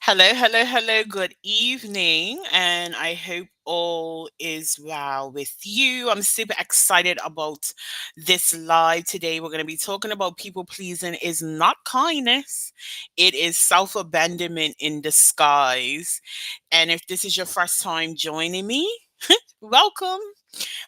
Hello, hello, hello. Good evening, and I hope all is well with you. I'm super excited about this live today. We're going to be talking about people pleasing is not kindness, it is self abandonment in disguise. And if this is your first time joining me, welcome.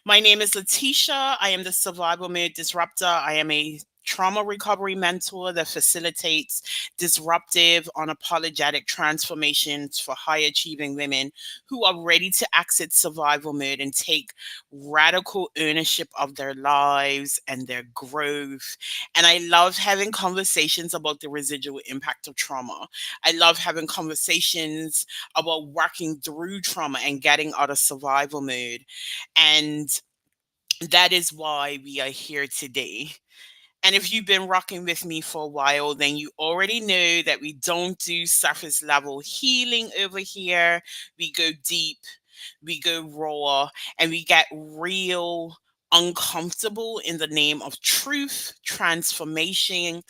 My name is Letitia. I am the survival mode disruptor. I am a trauma recovery mentor that facilitates disruptive, unapologetic transformations for high achieving women who are ready to exit survival mode and take radical ownership of their lives and their growth. And I love having conversations about the residual impact of trauma. I love having conversations about working through trauma and getting out of survival mode. And that is why we are here today. And if you've been rocking with me for a while, then you already know that we don't do surface level healing over here. We go deep, we go raw, and we get real uncomfortable in the name of truth, transformation,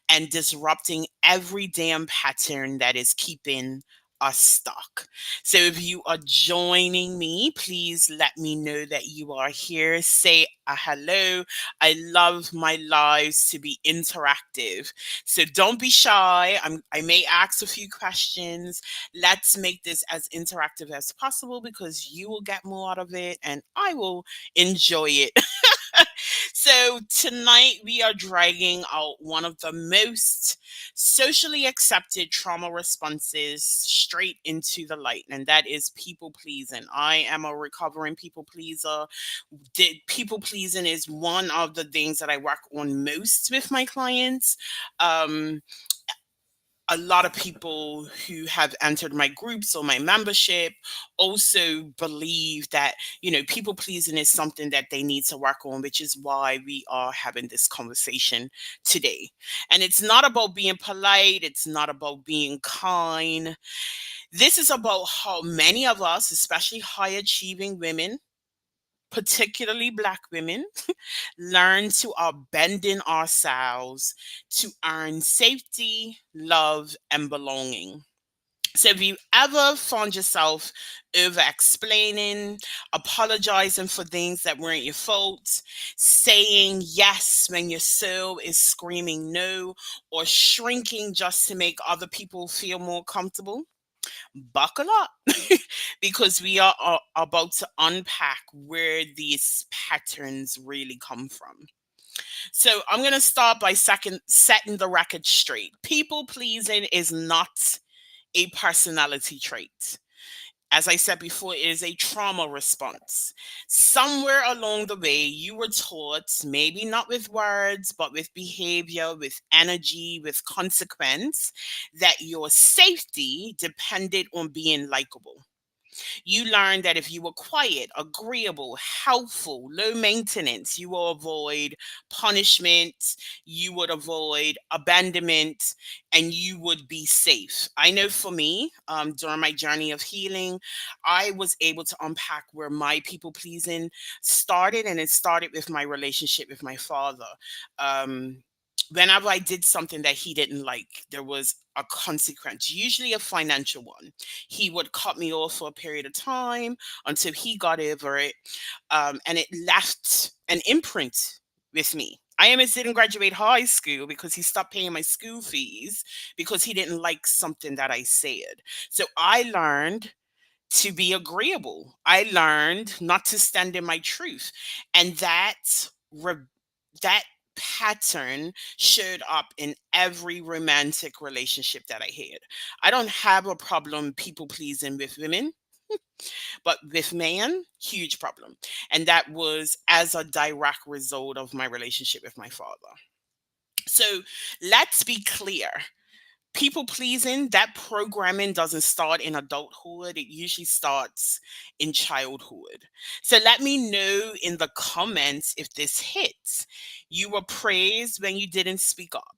and disrupting every damn pattern that is keeping us stuck. So if you are joining me, please let me know that you are here. Say a hello. I love my lives to be interactive. So don't be shy. I may ask a few questions. Let's make this as interactive as possible because you will get more out of it and I will enjoy it. So tonight we are dragging out one of the most socially accepted trauma responses straight into the light, and that is people pleasing. I am a recovering people pleaser. People pleasing is one of the things that I work on most with my clients. Um, a lot of people who have entered my groups or my membership also believe that people pleasing is something that they need to work on, which is why we are having this conversation today. And it's not about being polite, it's not about being kind. This is about how many of us, especially high achieving women, particularly black women, learn to abandon ourselves to earn safety, love, and belonging. So, if you ever found yourself over explaining, apologizing for things that weren't your fault, saying yes when your soul is screaming no, or shrinking just to make other people feel more comfortable, buckle up because we are about to unpack where these patterns really come from. So I'm going to start by setting the record straight. People pleasing is not a personality trait. As I said before, it is a trauma response. Somewhere along the way, you were taught, maybe not with words, but with behavior, with energy, with consequence, that your safety depended on being likable. You learn that if you were quiet, agreeable, helpful, low maintenance, you will avoid punishment, you would avoid abandonment, and you would be safe. I know for me, during my journey of healing, I was able to unpack where my people pleasing started, and it started with my relationship with my father. Whenever I did something that he didn't like, there was a consequence, usually a financial one. He would cut me off for a period of time until he got over it. And it left an imprint with me. I almost didn't graduate high school because he stopped paying my school fees because he didn't like something that I said. So I learned to be agreeable. I learned not to stand in my truth. And that pattern showed up in every romantic relationship that I had. I don't have a problem people pleasing with women, but with man, huge problem. And that was as a direct result of my relationship with my father. So let's be clear. People pleasing, that programming doesn't start in adulthood. It usually starts in childhood. So let me know in the comments if this hits. You were praised when you didn't speak up.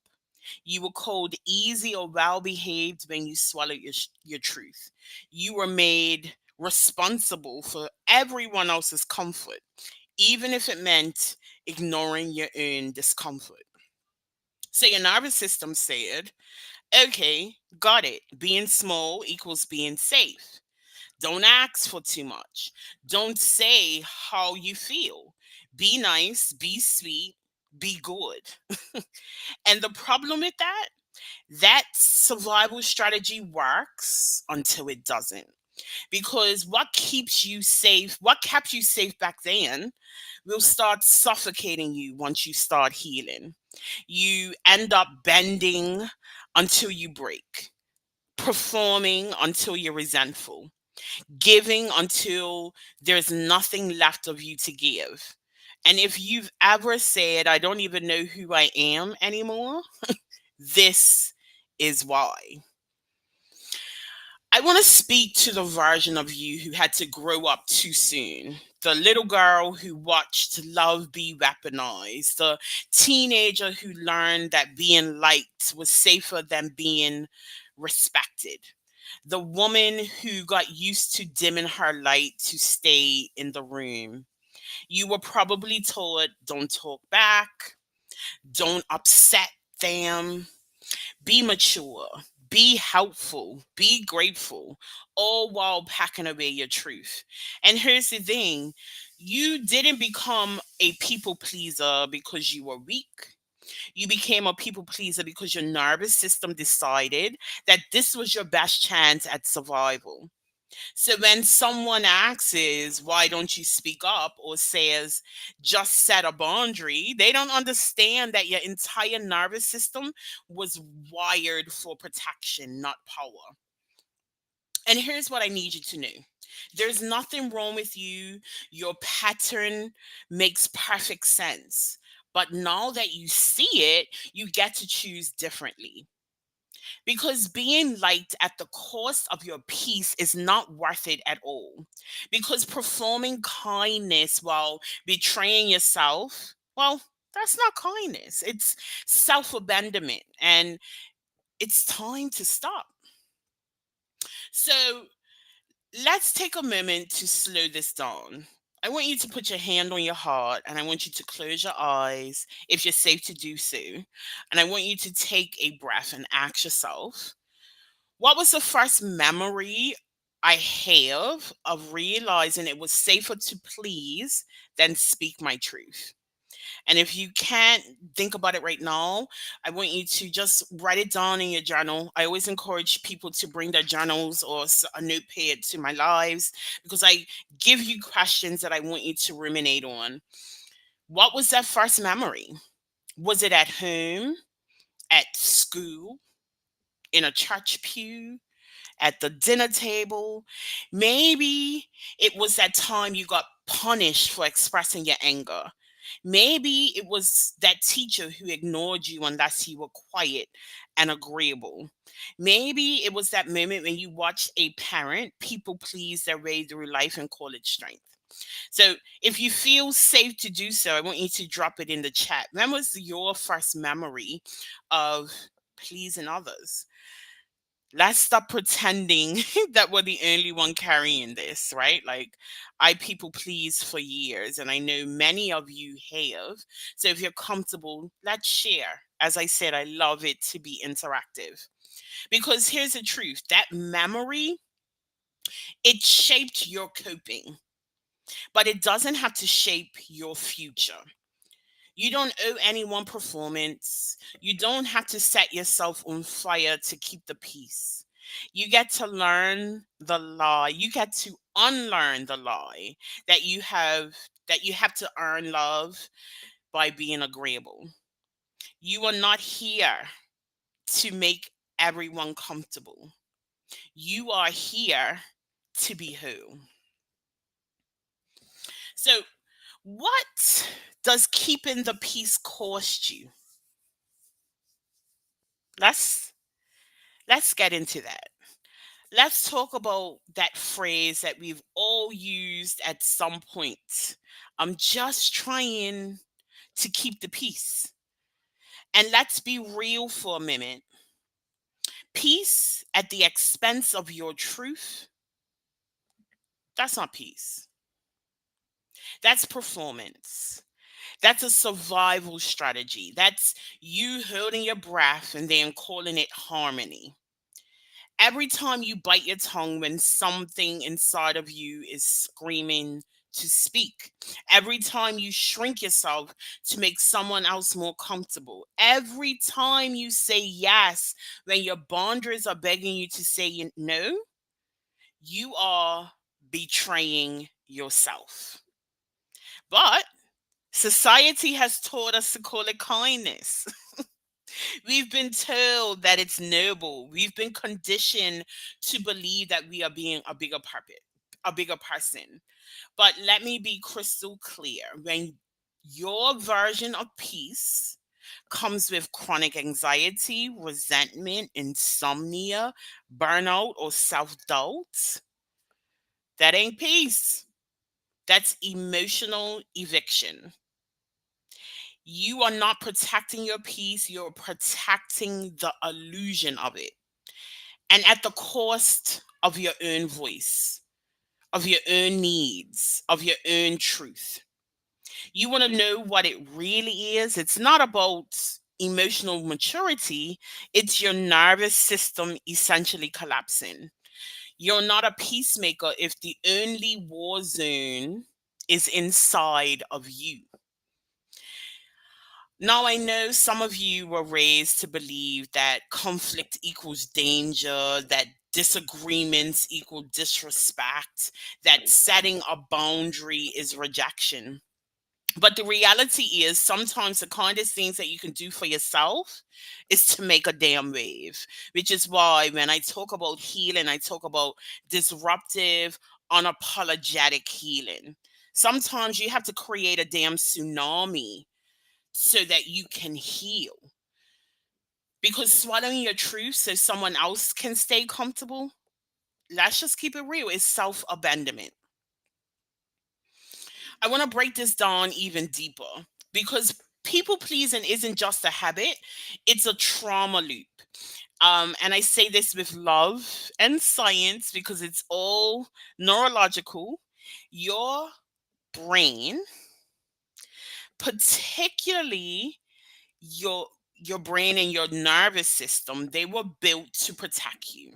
You were called easy or well behaved when you swallowed your truth. You were made responsible for everyone else's comfort, even if it meant ignoring your own discomfort. So your nervous system said, Okay, got it. Being small equals being safe. Don't ask for too much. Don't say how you feel. Be nice, be sweet, be good. And the problem with that, that survival strategy works until it doesn't. Because what keeps you safe, what kept you safe back then, will start suffocating you once you start healing. You end up bending until you break, performing until you're resentful, giving until there's nothing left of you to give. And if you've ever said, I don't even know who I am anymore, this is why. I want to speak to the version of you who had to grow up too soon. The little girl who watched love be weaponized. The teenager who learned that being liked was safer than being respected. The woman who got used to dimming her light to stay in the room. You were probably told, don't talk back, don't upset them, be mature, be helpful, be grateful, all while packing away your truth. And here's the thing, you didn't become a people pleaser because you were weak. You became a people pleaser because your nervous system decided that this was your best chance at survival. So when someone asks, why don't you speak up, or says, just set a boundary, they don't understand that your entire nervous system was wired for protection, not power. And here's what I need you to know, there's nothing wrong with you. Your pattern makes perfect sense. But now that you see it, you get to choose differently. Because being liked at the cost of your peace is not worth it at all. Because performing kindness while betraying yourself, well, that's not kindness. It's self abandonment. And it's time to stop. So let's take a moment to slow this down. I want you to put your hand on your heart and I want you to close your eyes if you're safe to do so. And I want you to take a breath and ask yourself, what was the first memory I have of realizing it was safer to please than speak my truth? And if you can't think about it right now, I want you to just write it down in your journal. I always encourage people to bring their journals or a notepad to my lives because I give you questions that I want you to ruminate on. What was that first memory? Was it at home, at school, in a church pew, at the dinner table? Maybe it was that time you got punished for expressing your anger. Maybe it was that teacher who ignored you unless you were quiet and agreeable. Maybe it was that moment when you watched a parent people please their way through life and call it strength. So if you feel safe to do so, I want you to drop it in the chat. When was your first memory of pleasing others? Let's stop pretending that we're the only one carrying this, right? Like, I people please for years, and I know many of you have. So, if you're comfortable, let's share. As I said, I love it to be interactive because here's the truth, that memory, it shaped your coping, but it doesn't have to shape your future. You don't owe anyone performance. You don't have to set yourself on fire to keep the peace. You get to learn the lie. You get to unlearn the lie that you have to earn love by being agreeable. You are not here to make everyone comfortable. You are here to be who. So, what does keeping the peace cost you? Let's let's get into that. Let's talk about that phrase that we've all used at some point. I'm just trying to keep the peace. And let's be real for a minute. Peace at the expense of your truth, that's not peace. That's performance. That's a survival strategy. That's you holding your breath and then calling it harmony. Every time you bite your tongue when something inside of you is screaming to speak, every time you shrink yourself to make someone else more comfortable, every time you say yes when your boundaries are begging you to say no, you are betraying yourself. But society has taught us to call it kindness. We've been told that it's noble. We've been conditioned to believe that we are being a bigger person. But let me be crystal clear. When your version of peace comes with chronic anxiety, resentment, insomnia, burnout, or self doubt, that ain't peace. That's emotional eviction. You are not protecting your peace, you're protecting the illusion of it. And at the cost of your own voice, of your own needs, of your own truth. You want to know what it really is? It's not about emotional maturity, it's your nervous system essentially collapsing. You're not a peacemaker if the only war zone is inside of you. Now, I know some of you were raised to believe that conflict equals danger, that disagreements equal disrespect, that setting a boundary is rejection. But the reality is, sometimes the kindest things that you can do for yourself is to make a damn wave, which is why when I talk about healing, I talk about disruptive, unapologetic healing. Sometimes you have to create a damn tsunami so that you can heal. Because swallowing your truth so someone else can stay comfortable, let's just keep it real, is self abandonment. I want to break this down even deeper because people pleasing isn't just a habit, it's a trauma loop. And I say this with love and science because it's all neurological. Your brain, particularly your your brain and your nervous system, they were built to protect you.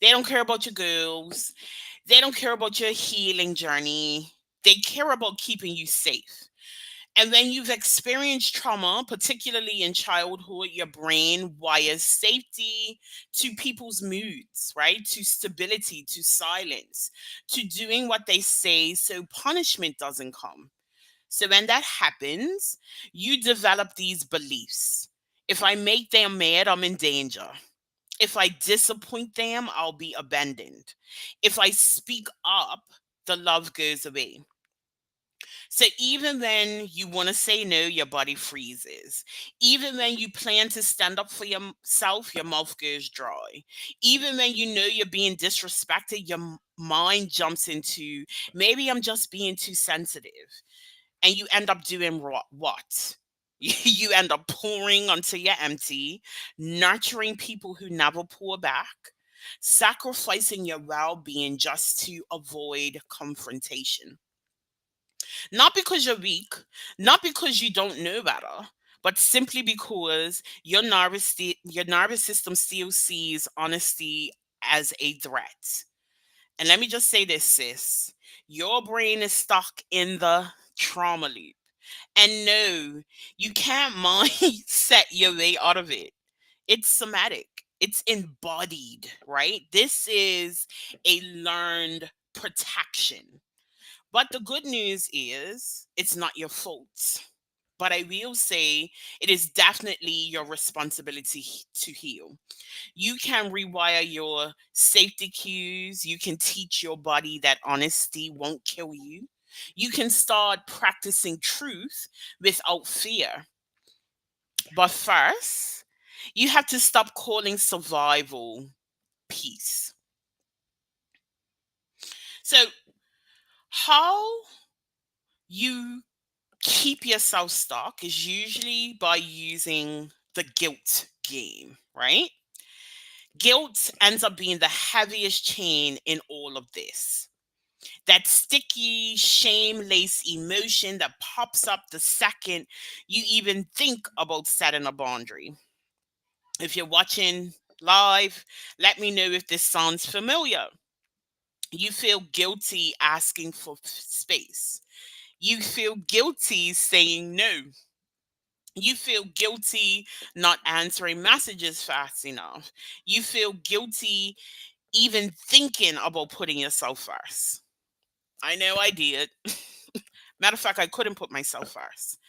They don't care about your goals. They don't care about your healing journey. They care about keeping you safe. And when you've experienced trauma, particularly in childhood, your brain wires safety to people's moods, right? To stability, to silence, to doing what they say so punishment doesn't come. So when that happens, you develop these beliefs. If I make them mad, I'm in danger. If I disappoint them, I'll be abandoned. If I speak up, the love goes away. So even when you want to say no, your body freezes. Even when you plan to stand up for yourself, your mouth goes dry. Even when you know you're being disrespected, your mind jumps into maybe I'm just being too sensitive. And you end up doing what? You end up pouring until you're empty, nurturing people who never pour back, sacrificing your well being just to avoid confrontation. Not because you're weak, not because you don't know better, but simply because your nervous system still sees honesty as a threat. And let me just say this, sis. Your brain is stuck in the trauma loop. And no, you can't mindset your way out of it. It's somatic, it's embodied, right? This is a learned protection. But the good news is it's not your fault. But I will say it is definitely your responsibility to heal. You can rewire your safety cues. You can teach your body that honesty won't kill you. You can start practicing truth without fear. But first, you have to stop calling survival peace. So, how you keep yourself stuck is usually by using the guilt game, right? Guilt ends up being the heaviest chain in all of this. That sticky, shame laced emotion that pops up the second you even think about setting a boundary. If you're watching live, let me know if this sounds familiar. You feel guilty asking for space. You feel guilty saying no. You feel guilty not answering messages fast enough. You feel guilty even thinking about putting yourself first. I know I did. Matter of fact, I couldn't put myself first.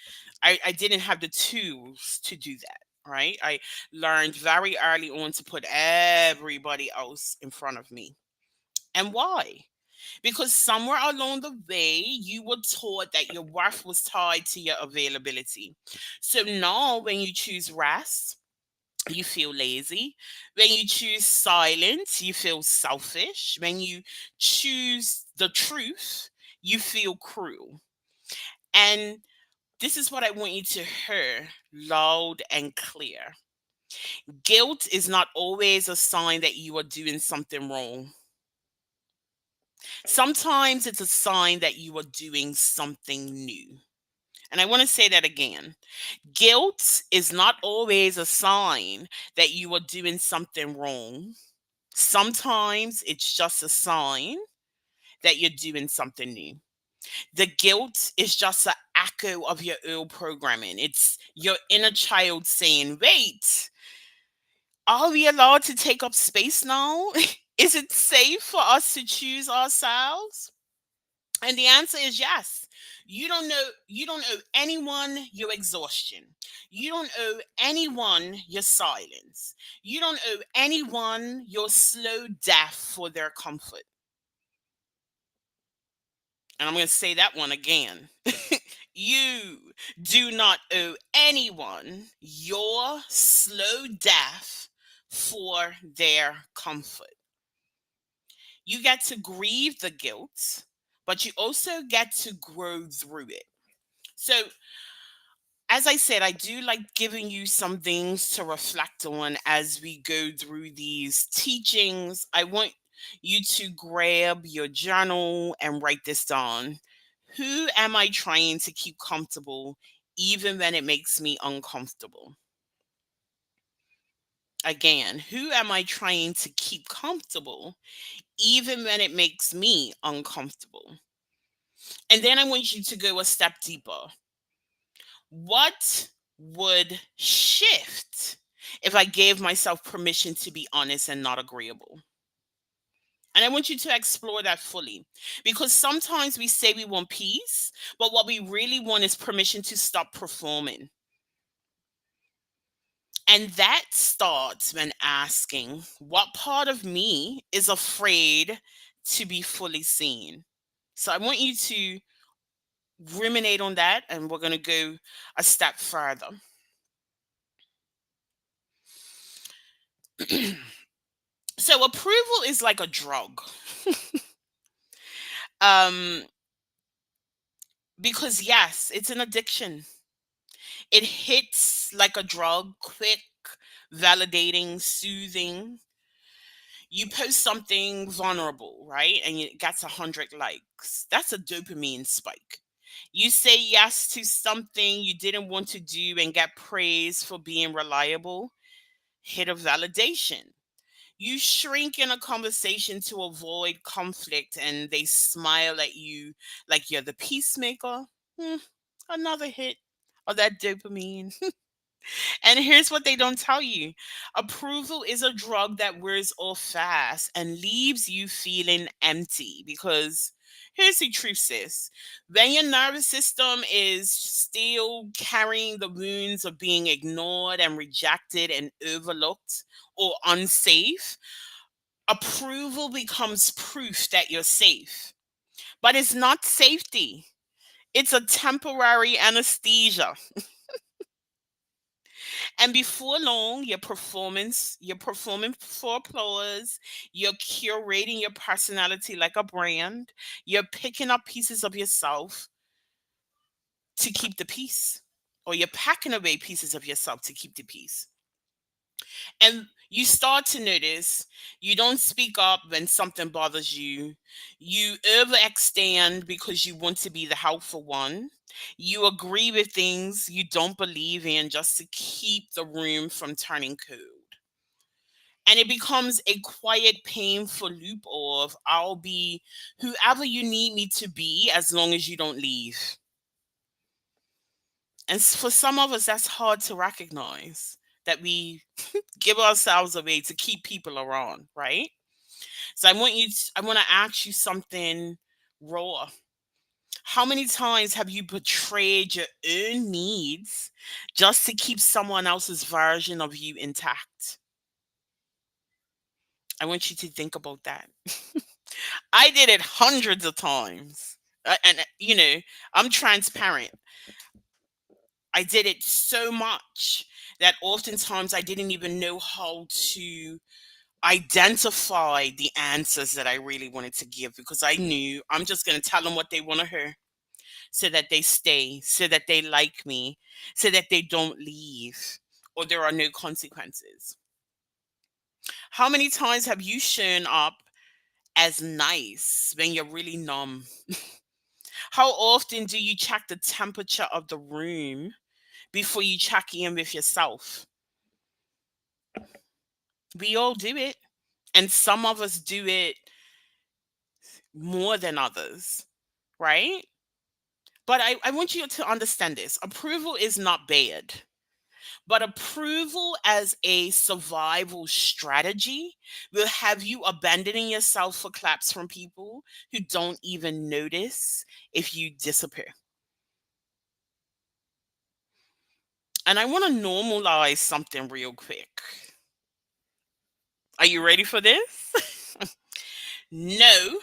I didn't have the tools to do that. Right. I learned very early on to put everybody else in front of me. And why? Because somewhere along the way, you were taught that your worth was tied to your availability. So now, when you choose rest, you feel lazy. When you choose silence, you feel selfish. When you choose the truth, you feel cruel. And this is what I want you to hear loud and clear. Guilt is not always a sign that you are doing something wrong. Sometimes it's a sign that you are doing something new. And I want to say that again. Guilt is not always a sign that you are doing something wrong. Sometimes it's just a sign that you're doing something new. The guilt is just an echo of your old programming. It's your inner child saying, wait, are we allowed to take up space now? Is it safe for us to choose ourselves? And the answer is yes. You don't owe anyone your exhaustion. You don't owe anyone your silence. You don't owe anyone your slow death for their comfort. And I'm going to say that one again. You do not owe anyone your slow death for their comfort. You get to grieve the guilt, but you also get to grow through it. So, as I said, I do like giving you some things to reflect on as we go through these teachings. I want you to grab your journal and write this down. Who am I trying to keep comfortable even when it makes me uncomfortable? Again, who am I trying to keep comfortable even when it makes me uncomfortable? And then I want you to go a step deeper. What would shift if I gave myself permission to be honest and not agreeable? And I want you to explore that fully because sometimes we say we want peace, but what we really want is permission to stop performing. And that starts when asking, what part of me is afraid to be fully seen? So I want you to ruminate on that, and we're going to go a step further. So approval is like a drug. um because yes, it's an addiction. It hits like a drug, quick, validating, soothing. You post something vulnerable, right, and it gets 100 likes. That's a dopamine spike. You say yes to something you didn't want to do and get praise for being reliable. Hit of validation. You shrink in a conversation to avoid conflict and they smile at you like you're the peacemaker. Hmm, another hit of that dopamine. And here's what they don't tell you: approval is a drug that wears off fast and leaves you feeling empty. Because here's the truth, sis: when your nervous system is still carrying the wounds of being ignored and rejected and overlooked or unsafe, approval becomes proof that you're safe. But it's not safety, it's a temporary anesthesia. And before long, you're performing for applause, you're curating your personality like a brand, you're picking up pieces of yourself to keep the peace, or you're packing away pieces of yourself to keep the peace. And You start to notice you don't speak up when something bothers you. You overextend because you want to be the helpful one. You agree with things you don't believe in just to keep the room from turning cold. And it becomes a quiet, painful loop of I'll be whoever you need me to be as long as you don't leave. And for some of us, that's hard to recognize that we give ourselves away to keep people around, right? So I want to ask you something raw. How many times have you betrayed your own needs just to keep someone else's version of you intact? I want you to think about that. I did it hundreds of times. And I'm transparent. I did it so much that oftentimes I didn't even know how to identify the answers that I really wanted to give because I knew I'm just going to tell them what they want to hear so that they stay, so that they like me, so that they don't leave or there are no consequences. How many times have you shown up as nice when you're really numb? How often do you check the temperature of the room before you check in with yourself? We all do it. And some of us do it more than others, right? But I want you to understand this. Approval is not bad, but approval as a survival strategy will have you abandoning yourself for claps from people who don't even notice if you disappear. And I want to normalize something real quick. Are you ready for this? No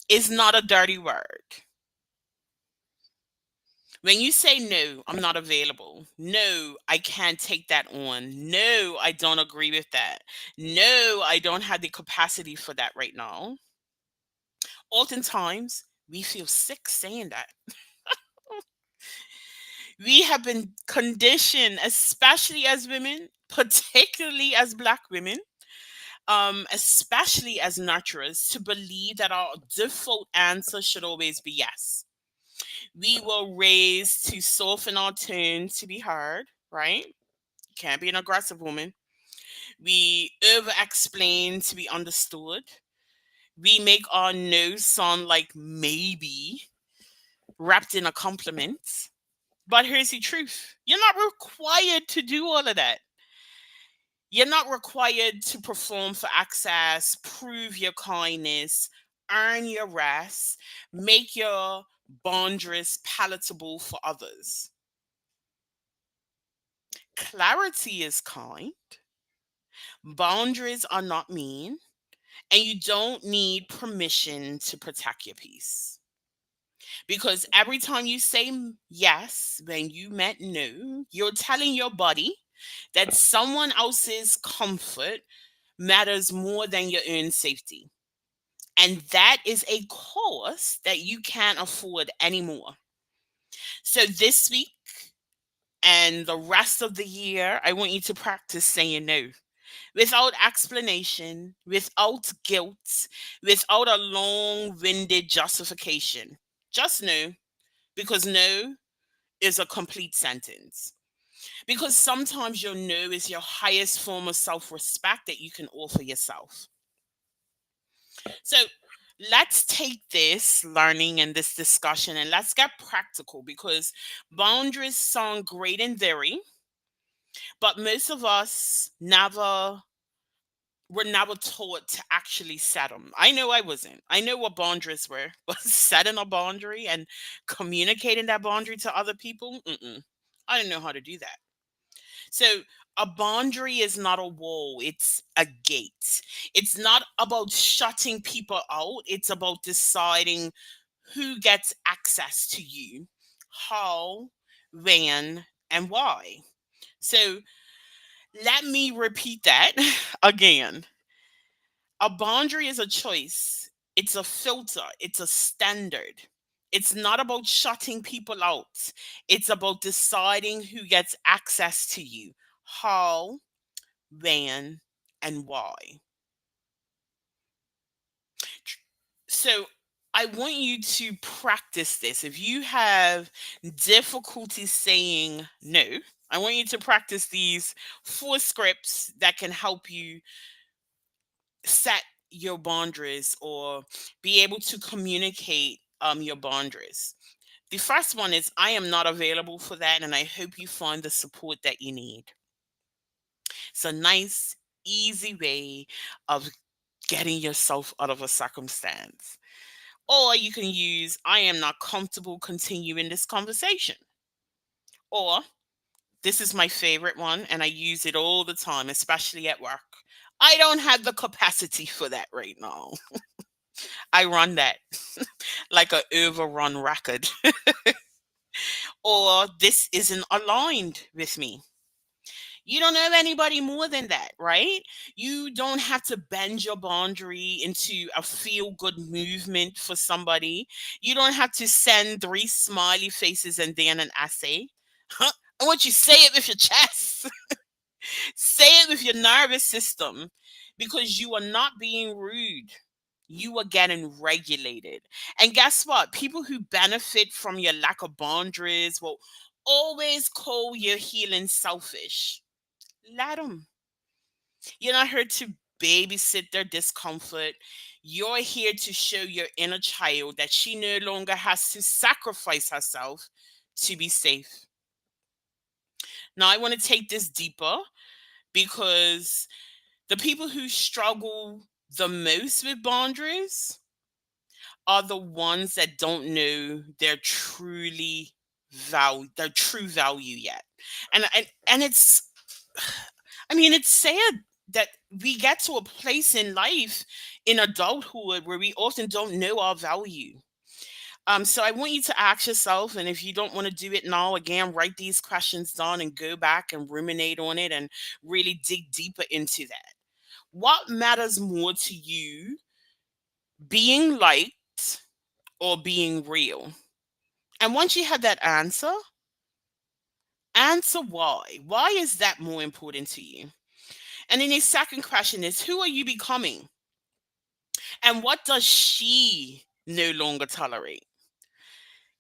is not a dirty word. When you say no, I'm not available. No, I can't take that on. No, I don't agree with that. No, I don't have the capacity for that right now. Oftentimes, we feel sick saying that. We have been conditioned, especially as women, particularly as Black women, especially as nurturers, to believe that our default answer should always be yes. We were raised to soften our tone to be heard, right? Can't be an aggressive woman. We over explain to be understood. We make our no sound like maybe wrapped in a compliment. But here's the truth, you're not required to do all of that. You're not required to perform for access, prove your kindness, earn your rest, make your boundaries palatable for others. Clarity is kind, boundaries are not mean, and you don't need permission to protect your peace. Because every time you say yes when you meant no, you're telling your body that someone else's comfort matters more than your own safety. And that is a cost that you can't afford anymore. So this week and the rest of the year, I want you to practice saying no without explanation, without guilt, without a long winded justification. Just no, because no is a complete sentence. Because sometimes your no is your highest form of self respect that you can offer yourself. So let's take this learning and this discussion and let's get practical because boundaries sound great in theory, but most of us were never taught to actually set them. I know I wasn't. I know what boundaries were, but setting a boundary and communicating that boundary to other people, I didn't know how to do that. So a boundary is not a wall, it's a gate. It's not about shutting people out, it's about deciding who gets access to you, how, when, and why. So let me repeat that again. A boundary is a choice, it's a filter, it's a standard. It's not about shutting people out, it's about deciding who gets access to you, how, when, and why. So I want you to practice this. If you have difficulty saying no, I want you to practice these 4 scripts that can help you set your boundaries or be able to communicate your boundaries. The first one is I am not available for that, and I hope you find the support that you need. It's a nice, easy way of getting yourself out of a circumstance. Or you can use I am not comfortable continuing this conversation. Or this is my favorite one, and I use it all the time, especially at work. I don't have the capacity for that right now. I run that like a overrun record. Or this isn't aligned with me. You don't know anybody more than that, right? You don't have to bend your boundary into a feel good movement for somebody. You don't have to send 3 smiley faces and then an essay. Huh? I want you to say it with your chest. Say it with your nervous system, because you are not being rude. You are getting regulated. And guess what? People who benefit from your lack of boundaries will always call your healing selfish. Let them. You're not here to babysit their discomfort. You're here to show your inner child that she no longer has to sacrifice herself to be safe. Now, I want to take this deeper, because the people who struggle the most with boundaries are the ones that don't know their true value yet. And it's, I mean, it's sad that we get to a place in life, in adulthood, where we often don't know our value. So I want you to ask yourself, and if you don't want to do it now, again, write these questions down and go back and ruminate on it and really dig deeper into that. What matters more to you, being liked or being real? And once you have that answer, answer why. Why is that more important to you? And then the second question is, who are you becoming? And what does she no longer tolerate?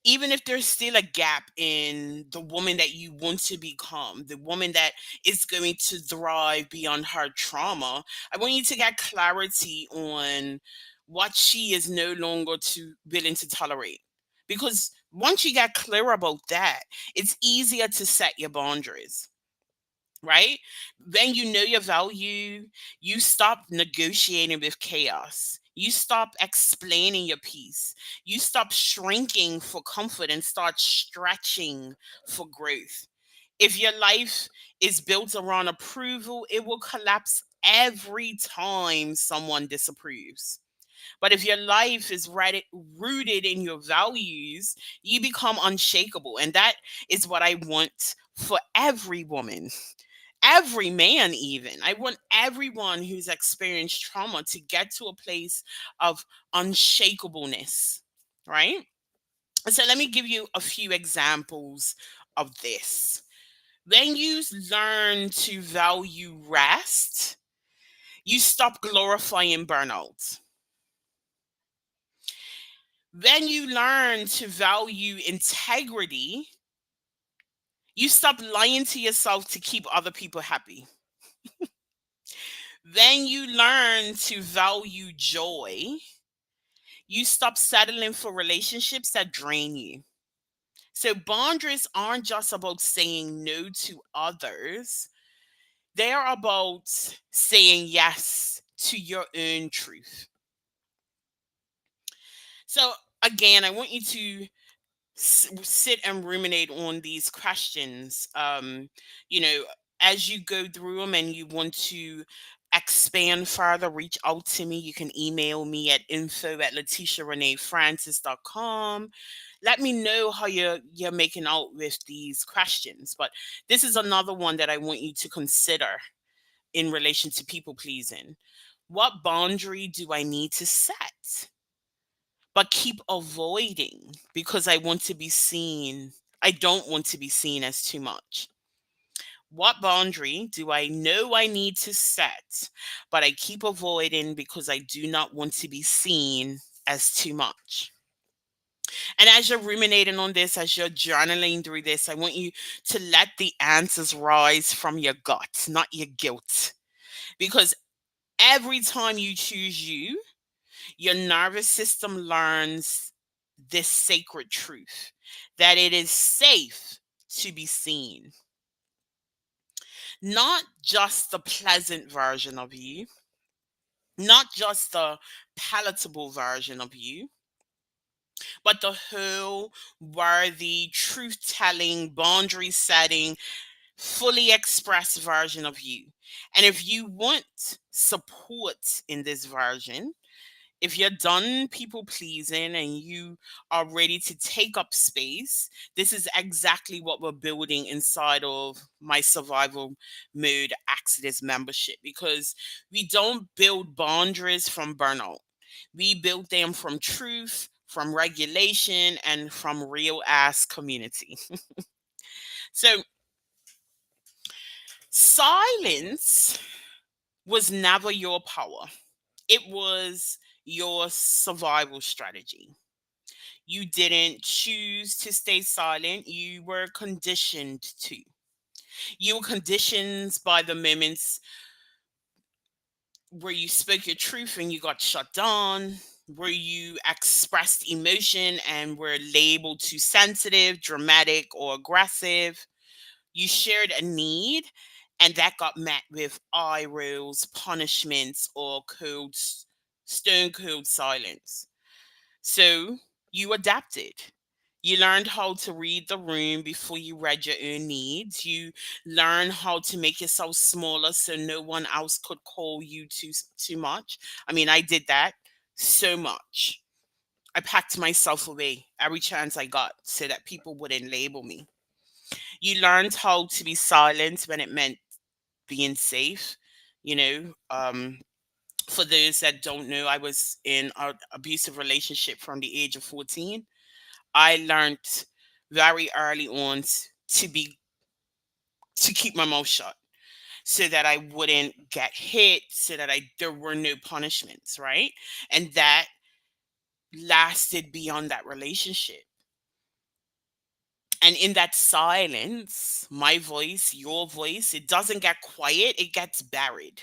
Even if there's still a gap in the woman that you want to become, the woman that is going to thrive beyond her trauma, I want you to get clarity on what she is no longer willing to tolerate. Because once you get clear about that, it's easier to set your boundaries, right? When you know your value, you stop negotiating with chaos. You stop explaining your piece. You stop shrinking for comfort and start stretching for growth. If your life is built around approval, it will collapse every time someone disapproves. But if your life is rooted in your values, you become unshakable. And that is what I want for every woman, every man. Even I want everyone who's experienced trauma to get to a place of unshakableness, right? So let me give you a few examples of this. When you learn to value rest, you stop glorifying burnout. When you learn to value integrity, you stop lying to yourself to keep other people happy. When you learn to value joy, you stop settling for relationships that drain you. So, boundaries aren't just about saying no to others, they are about saying yes to your own truth. So, again, I want you to sit and ruminate on these questions. You know, as you go through them and you want to expand further, reach out to me. You can email me at info@letitiarenefrancis.com. Let me know how you're making out with these questions. But this is another one that I want you to consider in relation to people pleasing. What boundary do I need to set, but keep avoiding because I want to be seen? I don't want to be seen as too much. What boundary do I know I need to set, but I keep avoiding because I do not want to be seen as too much? And as you're ruminating on this, as you're journaling through this, I want you to let the answers rise from your gut, not your guilt. Because every time you choose you, your nervous system learns this sacred truth that it is safe to be seen. Not just the pleasant version of you, not just the palatable version of you, but the whole, worthy, truth telling, boundary setting, fully expressed version of you. And if you want support in this version, if you're done people pleasing and you are ready to take up space, this is exactly what we're building inside of my survival mode Exodus membership, because we don't build boundaries from burnout. We build them from truth, from regulation, and from real ass community. So, silence was never your power, it was your survival strategy. You didn't choose to stay silent. You were conditioned to. You were conditioned by the moments where you spoke your truth and you got shut down, where you expressed emotion and were labeled too sensitive, dramatic, or aggressive. You shared a need and that got met with eye rolls, punishments, or stone cold silence. So you adapted. You learned how to read the room before you read your own needs. You learned how to make yourself smaller so no one else could call you too much. I mean, I did that so much. I packed myself away every chance I got so that people wouldn't label me. You learned how to be silent when it meant being safe. You know, for those that don't know, I was in an abusive relationship from the age of 14. I learned very early on to keep my mouth shut so that I wouldn't get hit, so that I there were no punishments, right? And that lasted beyond that relationship. And in that silence, my voice, your voice, it doesn't get quiet, it gets buried.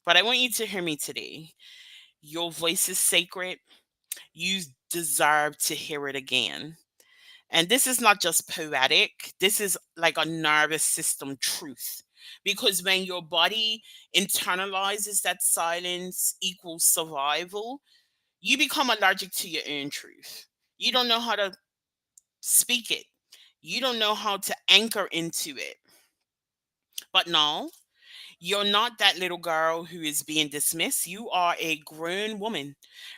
But I want you to hear me today. Your voice is sacred. You deserve to hear it again. And this is not just poetic, this is like a nervous system truth. Because when your body internalizes that silence equals survival, you become allergic to your own truth. You don't know how to speak it, you don't know how to anchor into it. But now, you're not that little girl who is being dismissed. You are a grown woman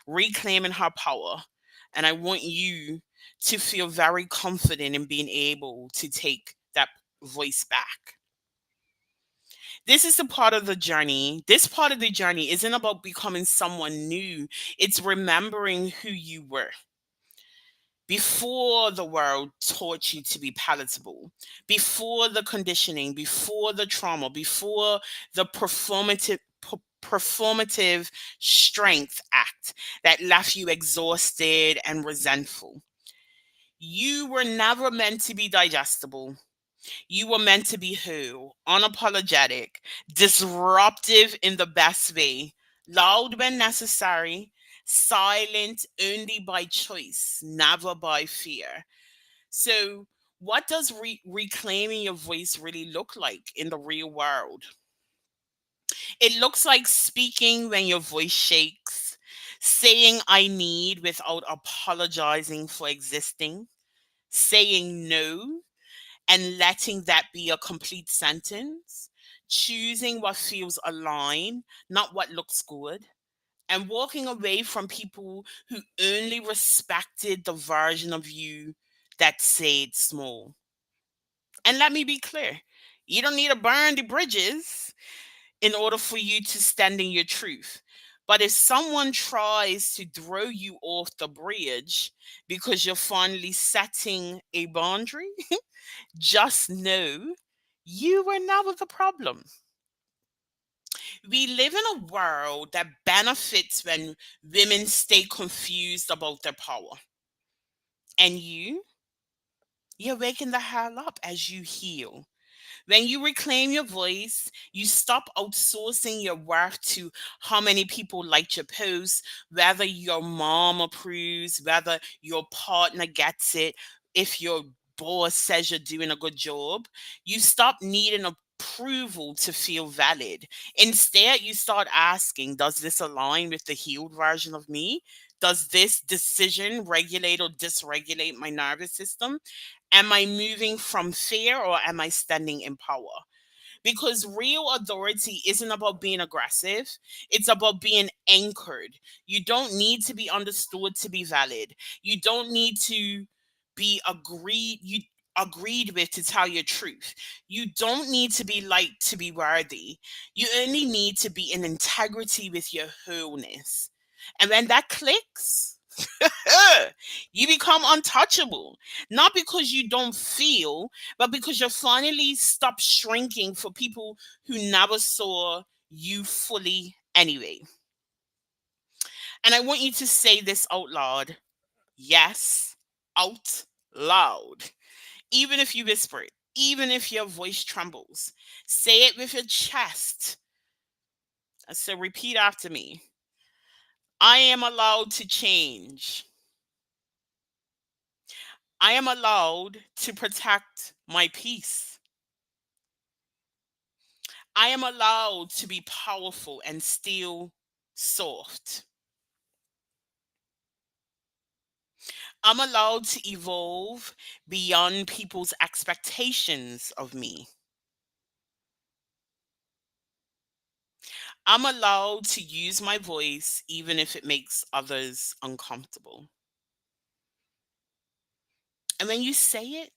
reclaiming her power. And I want you to feel very confident in being able to take that voice back. This is the part of the journey. This part of the journey isn't about becoming someone new, it's remembering who you were before the world taught you to be palatable, before the conditioning, before the trauma, before the performative strength act that left you exhausted and resentful. You were never meant to be digestible. You were meant to be who? Unapologetic, disruptive in the best way, loud when necessary, silent only by choice, never by fear. So, what does reclaiming your voice really look like in the real world? It looks like speaking when your voice shakes, saying I need without apologizing for existing, saying no and letting that be a complete sentence, choosing what feels aligned, not what looks good, and walking away from people who only respected the version of you that stayed small. And let me be clear, you don't need to burn the bridges in order for you to stand in your truth. But if someone tries to throw you off the bridge because you're finally setting a boundary, just know You were never the problem. We live in a world that benefits when women stay confused about their power. And you're waking the hell up as you heal. When you reclaim your voice, you stop outsourcing your worth to how many people liked your post, whether your mom approves, whether your partner gets it, if your boss says you're doing a good job. You stop needing approval to feel valid. Instead, you start asking, does this align with the healed version of me? Does this decision regulate or dysregulate my nervous system? Am I moving from fear or am I standing in power? Because real authority isn't about being aggressive, it's about being anchored. You don't need to be understood to be valid. You don't need to be agreed with to tell your truth. You don't need to be liked to be worthy. You only need to be in integrity with your wholeness. And when that clicks, you become untouchable. Not because you don't feel, but because you finally stop shrinking for people who never saw you fully anyway. And I want you to say this out loud. Yes, out loud. Even if you whisper it, even if your voice trembles, say it with your chest. So repeat after me. I am allowed to change. I am allowed to protect my peace. I am allowed to be powerful and still soft. I'm allowed to evolve beyond people's expectations of me. I'm allowed to use my voice even if it makes others uncomfortable. And when you say it,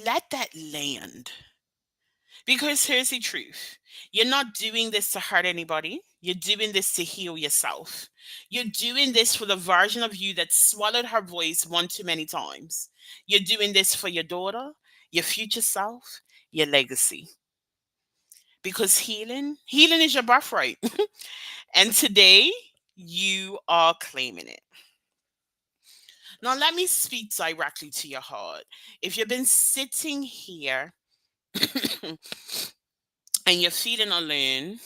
let that land. Because here's the truth, you're not doing this to hurt anybody. You're doing this to heal yourself. You're doing this for the version of you that swallowed her voice one too many times. You're doing this for your daughter, your future self, your legacy. Because healing is your birthright. And today, you are claiming it. Now, let me speak directly to your heart. If you've been sitting here and you're feeling alone,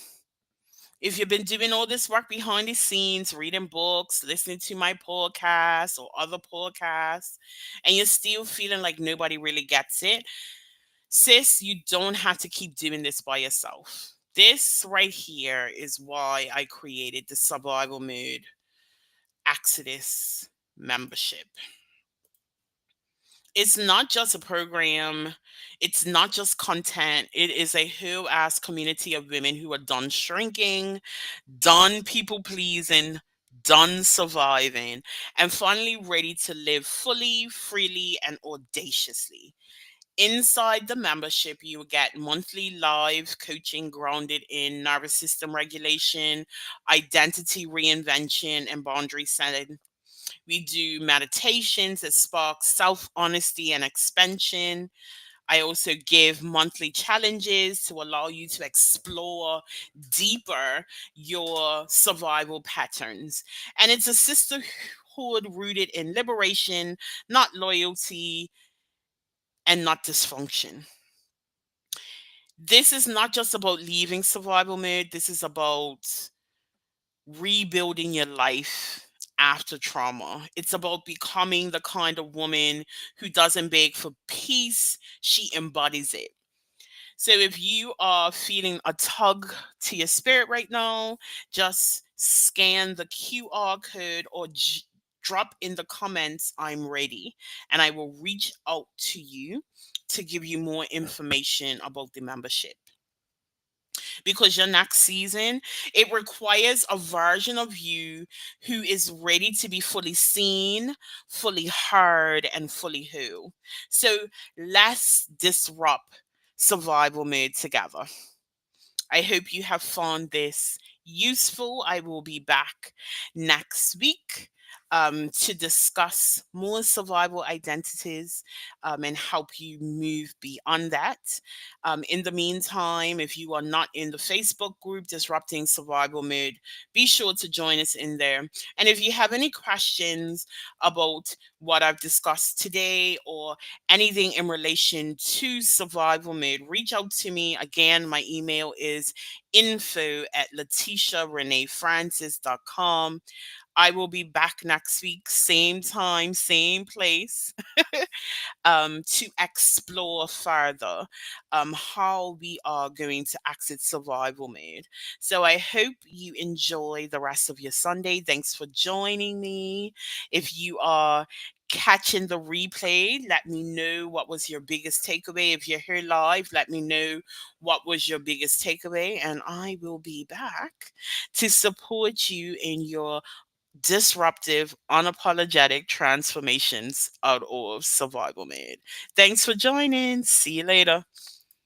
if you've been doing all this work behind the scenes, reading books, listening to my podcast or other podcasts, and you're still feeling like nobody really gets it, sis, you don't have to keep doing this by yourself. This right here is why I created the Survival Mode Exodus membership. It's not just a program, it's not just content. It is a whole ass community of women who are done shrinking, done people pleasing, done surviving, and finally ready to live fully, freely, and audaciously. Inside the membership, you will get monthly live coaching grounded in nervous system regulation, identity reinvention, and boundary setting. We do meditations that spark self honesty and expansion. I also give monthly challenges to allow you to explore deeper your survival patterns. And it's a sisterhood rooted in liberation, not loyalty, and not dysfunction. This is not just about leaving survival mode, this is about rebuilding your life after trauma. It's about becoming the kind of woman who doesn't beg for peace, she embodies it. So if you are feeling a tug to your spirit right now, just scan the QR code or drop in the comments, I'm ready. And I will reach out to you to give you more information about the membership. Because your next season, it requires a version of you who is ready to be fully seen, fully heard, and fully who. So let's disrupt survival mode together. I hope you have found this useful. I will be back next week. to discuss more survival identities and help you move beyond that. In the meantime, if you are not in the Facebook group Disrupting Survival Mode, be sure to join us in there. And if you have any questions about what I've discussed today or anything in relation to survival mode, reach out to me. Again, my email is info@letitiarenefrancis.com. I will be back next week, same time, same place, to explore further how we are going to exit survival mode. So I hope you enjoy the rest of your Sunday. Thanks for joining me. If you are catching the replay, let me know what was your biggest takeaway. If you're here live, let me know what was your biggest takeaway, and I will be back to support you in your disruptive, unapologetic transformations out of survival mode. Thanks for joining. See you later.